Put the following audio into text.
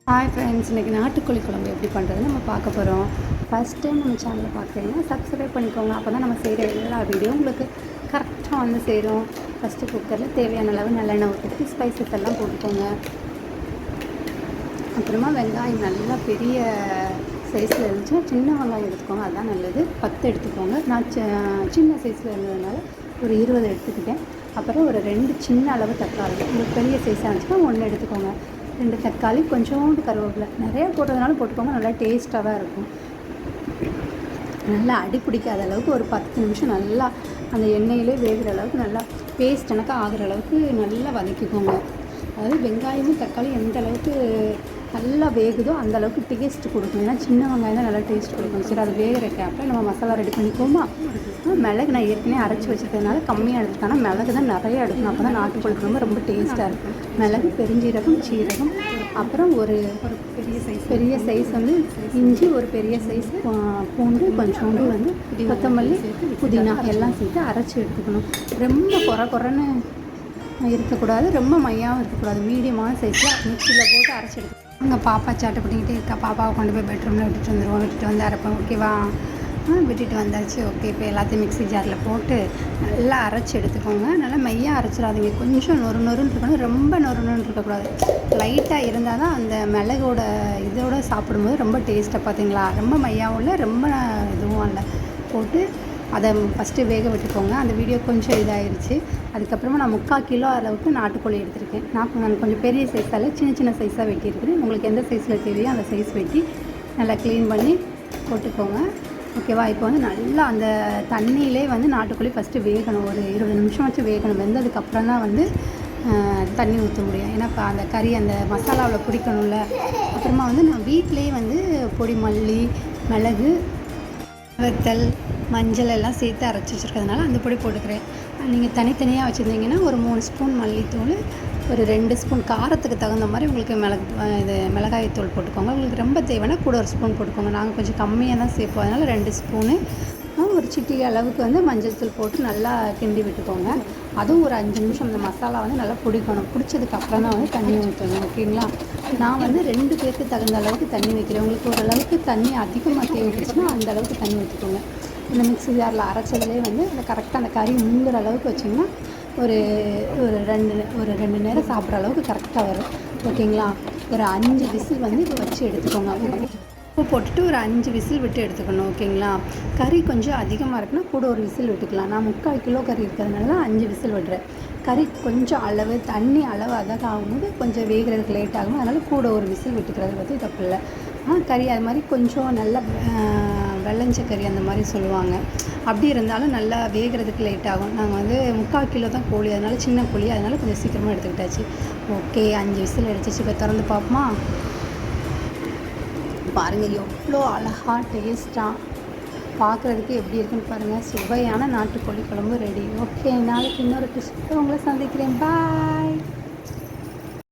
Hi friends, இன்றைக்கி நாட்டுக்கோழி குழம்பு எப்படி பண்ணுறது நம்ம பார்க்க போகிறோம். ஃபஸ்ட் டைம் நம்ம சேனலை பார்க்குறீங்கன்னா சப்ஸ்கிரைப் பண்ணிக்கோங்க. அப்போ தான் நம்ம செய்கிற எல்லா வீடியோ உங்களுக்கு கரெக்டாக வந்து சேரும். ஃபஸ்ட்டு குக்கரில் தேவையான அளவு நல்லெண்ணெய் ஊற்றிட்டு ஸ்பைசஸ் எல்லாம் போட்டுக்கோங்க. அப்புறமா வெங்காயம் நல்லா பெரிய சைஸில் இருந்துச்சுன்னா சின்ன வெங்காயம் எடுத்துக்கோங்க, அதுதான் நல்லது. 10 எடுத்துக்கோங்க. நான் சின்ன சைஸில் இருந்ததுனால ஒரு 20 எடுத்துக்கிட்டேன். அப்புறம் ஒரு 2 சின்ன அளவு தக்காளி, உங்களுக்கு பெரிய சைஸாக இருந்துச்சுன்னா 1 எடுத்துக்கோங்க. 2 தக்காளி, கொஞ்சோண்டு கருவேப்பிலை, நிறையா போட்டதுனாலும் போட்டுக்கோங்க, நல்லா டேஸ்ட்டாக தான் இருக்கும். நல்லா அடி பிடிக்காத அளவுக்கு ஒரு 10 நிமிஷம் நல்லா அந்த எண்ணெயிலே வேகிற அளவுக்கு நல்லா பேஸ்ட் எனக்கு ஆகிற அளவுக்கு நல்லா வதக்கிக்கோங்க. அதாவது வெங்காயமும் தக்காளி எந்த அளவுக்கு நல்லா வேகுதோ அந்த அளவுக்கு டேஸ்ட் கொடுக்கும். ஏன்னா சின்ன வெங்காயம் தான் நல்லா டேஸ்ட் கொடுக்கும். சரி, அது வேகிற கேப்பில் நம்ம மசாலா ரெடி பண்ணிக்கோமா. மிளகு நான் ஏற்கனவே அரைச்சி வச்சுருக்கிறதுனால கம்மியாக எடுத்துக்கான மிளகு தான் நிறையா எடுக்கணும். அப்போ தான் நாட்டுக்கோழி குழம்பு ரொம்ப டேஸ்ட்டாக இருக்கும். மிளகு, பெருஞ்சீரகம், சீரகம், அப்புறம் ஒரு பெரிய சைஸ் வந்து இஞ்சி, ஒரு பெரிய சைஸ் பூண்டு, கொஞ்சோண்டு வந்து கொத்தமல்லி, புதினா எல்லாம் சேர்த்து அரைச்சி எடுத்துக்கணும். ரொம்ப குறைன்னு இருக்கக்கூடாது, ரொம்ப மையாகவும் இருக்கக்கூடாது. மீடியமான சைஸில் மிக்சியில் போட்டு அரைச்சி எடுத்து அங்கே பாப்பா சாட்டை பண்ணிக்கிட்டே இருக்கா. பாப்பாவை கொண்டு போய் பெட்ரூமில் விட்டுட்டு வந்து அரைப்பேன். ஓகேவா? விட்டுட்டு வந்தாச்சு. ஓகே, இப்போ எல்லாத்தையும் மிக்ஸி ஜாரில் போட்டு நல்லா அரைச்சி எடுத்துக்கோங்க. நல்லா மையாக அரைச்சிடாதீங்க, கொஞ்சம் நொறுன்னு இருக்கணும். ரொம்ப நொறுன்னு இருக்கக்கூடாது, லைட்டாக இருந்தால் தான் அந்த மிளகோட இதோட சாப்பிடும்போது ரொம்ப டேஸ்ட்டாக. பார்த்தீங்களா? ரொம்ப மையாகவும் இல்லை, ரொம்ப இதுவும் இல்லை. போட்டு அதை ஃபஸ்ட்டு வேக விட்டுக்கோங்க. அந்த வீடியோ கொஞ்சம் இதாகிடுச்சு. அதுக்கப்புறமா நான் 3/4 கிலோ அளவுக்கு நாட்டுக்கோழி எடுத்திருக்கேன். நான் கொஞ்சம் பெரிய சைஸால் சின்ன சைஸாக வெட்டியிருக்கிறேன். உங்களுக்கு எந்த சைஸில் தேவையோ அந்த சைஸ் வெட்டி நல்லா க்ளீன் பண்ணி போட்டுக்கோங்க. ஓகேவா? இப்போ வந்து நல்லா அந்த தண்ணியிலே வந்து நாட்டுக்கோழி ஃபஸ்ட்டு வேகணும். ஒரு 20 நிமிஷம் வச்சு வேகணும். வெந்ததுக்கப்புறம் தான் வந்து தண்ணி ஊற்ற முடியும். ஏன்னா இப்போ அந்த கறி அந்த மசாலாவில் பிடிக்கணும்ல. அப்புறமா வந்து நான் வீட்டிலேயே வந்து பொடி மல்லி, மிளகு, வத்தல், மஞ்சள் எல்லாம் சேர்த்து அரைச்சி வச்சுருக்கிறதுனால அந்த பொடி போட்டுக்கிறேன். நீங்கள் தனித்தனியாக வச்சுருந்தீங்கன்னா ஒரு 3 ஸ்பூன் மல்லித்தூள், ஒரு 2 ஸ்பூன் காரத்துக்கு தகுந்த மாதிரி உங்களுக்கு மிளகாய்த்தூள் போட்டுக்கோங்க. உங்களுக்கு ரொம்ப தேவைன்னா கூட ஒரு ஸ்பூன் போட்டுக்கோங்க. நாங்கள் கொஞ்சம் கம்மியாக தான் சேர்ப்போம், அதனால் 2 ஸ்பூனு. ஒரு சிட்டிகை அளவுக்கு வந்து மஞ்சள் தூள் போட்டு நல்லா கிண்டி விட்டுக்கோங்க. அதுவும் ஒரு 5 நிமிஷம் அந்த மசாலா வந்து நல்லா பிடிக்கணும். பிடிச்சதுக்கப்புறம் தான் வந்து தண்ணி ஊற்றணும். ஓகேங்களா? நான் வந்து 2 பேருக்கு தகுந்த அளவுக்கு தண்ணி வைக்கிறேன். உங்களுக்கு ஓரளவுக்கு தண்ணி அதிகமாக தேவைப்படுச்சுன்னா அந்த அளவுக்கு தண்ணி ஊற்றிக்கோங்க. இந்த மிக்ஸி ஜாரில் அரைச்சதுலேயே வந்து அந்த கரெக்டாக அந்த கறி முங்குற அளவுக்கு வச்சிங்கன்னா ஒரு 2 நேரம் சாப்பிட்ற அளவுக்கு கரெக்டாக வரும். ஓகேங்களா? ஒரு 5 விசில் வந்து இப்போ வச்சு எடுத்துக்கோங்க. உப்பு போட்டுட்டு ஒரு 5 விசில் விட்டு எடுத்துக்கணும். ஓகேங்களா? கறி கொஞ்சம் அதிகமாக இருக்குன்னா கூட ஒரு விசில் விட்டுக்கலாம். நான் 3/4 கிலோ கறி இருக்கிறதுனால தான் 5 விசில் விடுறேன். கறி கொஞ்சம் அளவு தண்ணி அளவு அதாக ஆகும்போது கொஞ்சம் வேகிறதுக்கு லேட் ஆகும். அதனால் கூட ஒரு விசில் விட்டுக்கிறது பற்றி தப்பு இல்லை. கறி அது மாதிரி கொஞ்சம் நல்லா வெள்ளஞ்ச கறி அந்த மாதிரி சொல்லுவாங்க. அப்படி இருந்தாலும் நல்லா வேகிறதுக்கு லேட் ஆகும். நாங்கள் வந்து 3/4 கிலோ தான் கோழி, அதனால் சின்ன கோழி, அதனால் கொஞ்சம் சீக்கிரமாக எடுத்துக்கிட்டாச்சு. Okay, 5 whistle அடிச்சிச்சு. இப்போ திறந்து பார்ப்போமா? பாருங்கள், எவ்வளோ அழகாக டேஸ்ட்டாக பார்க்குறதுக்கு எப்படி இருக்குன்னு பாருங்கள். சுவையான நாட்டுக்கோழி குழம்பு ரெடி. ஓகே, நாளைக்கு இன்னொரு டிஷ்ஷில் உங்களை சந்திக்கிறேன். பாய்.